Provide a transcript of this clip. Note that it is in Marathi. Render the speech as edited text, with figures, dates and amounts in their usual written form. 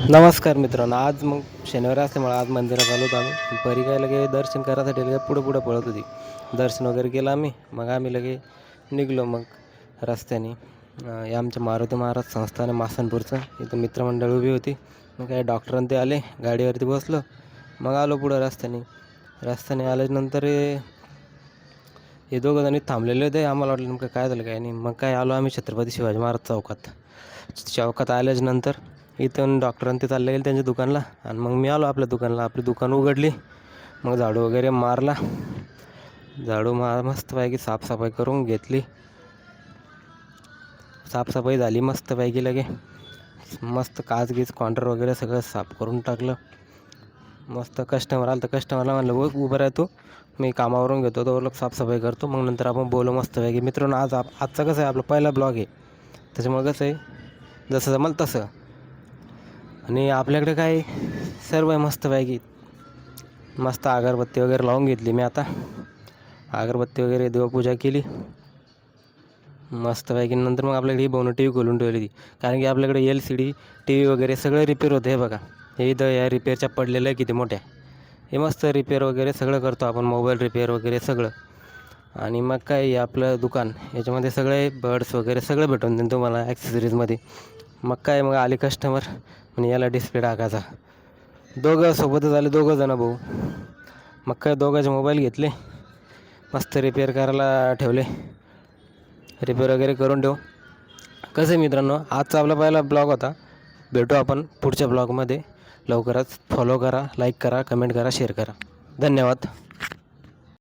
नमस्कार मित्रांनो. आज मग शनिवार असल्यामुळे आज मंदिरात आलो होतो आम्ही. परी काय लगे दर्शन करायसाठी लगे पुढं पळत होती. दर्शन वगैरे केलं आम्ही. मग आम्ही लगे निघालो मग रस्त्याने. हे आमच्या मारुती महाराज संस्थान आहे मासानपूरचं. इथं मित्रमंडळ उभी होती. मग काय डॉक्टर ते आले, गाडीवरती बसलो. मग आलो पुढं रस्त्याने आल्यानंतर हे दोघं जणी थांबलेले होते. आम्हाला वाटलं नेमकं काय झालं काय नाही. मग काय आलो आम्ही छत्रपती शिवाजी महाराज चौकात आल्याच्यानंतर इथून डॉक्टरांनी ते चालले गेले त्यांच्या दुकानला. आणि मग मी आलो आपल्या दुकानला. आपली दुकान उघडली. मग झाडू वगैरे मारला. मस्तपैकी साफसफाई करून घेतली. साफसफाई झाली मस्तपैकी लगे. मस्त काचगीच काउंटर वगैरे सगळं साफ करून टाकलं. मस्त कस्टमर आलं तर कस्टमरला म्हणलं उभं राहतो, मी कामावरून घेतो तो लोक साफसफाई करतो, मग नंतर आपण बोलू मस्तपैकी. मित्रांनो आजचा कसं आहे आपला पहिला ब्लॉग आहे, त्याच्यामुळे कसं आहे जसं जमलं तसं. आणि आपल्याकडे काय सर्व आहे मस्तपैकी. मस्त अगरबत्ती वगैरे लावून घेतली मी आता. अगरबत्ती वगैरे देवपूजा केली मस्तपैकी. नंतर मग आपल्याकडे ही टी व्ही खोलून ठेवली ती, कारण की आपल्याकडे LCD टी व्ही वगैरे सगळं रिपेअर होतं. हे बघा, हे इथं या रिपेअरच्या पडलेलं आहे किती मोठ्या. हे मस्त रिपेअर वगैरे सगळं करतो आपण, मोबाईल रिपेअर वगैरे सगळं. आणि मग काय आपलं दुकान याच्यामध्ये सगळे बर्ड्स वगैरे सगळं भेटून देईन तुम्हाला ॲक्सेसरीजमध्ये. मग आले कस्टमर म्हणजे याला डिस्प्ले टाकायचा. दोघं सोबतच आले, जणं भाऊ. मग काय दोघांचे मोबाईल घेतले, मस्त रिपेअर करायला ठेवले. रिपेअर वगैरे करून ठेवू. कसं आहे मित्रांनो, आजचा आपला पहिला ब्लॉग होता. भेटू आपण पुढच्या ब्लॉगमध्ये लवकरच. फॉलो करा, लाईक करा, कमेंट करा, शेअर करा. धन्यवाद.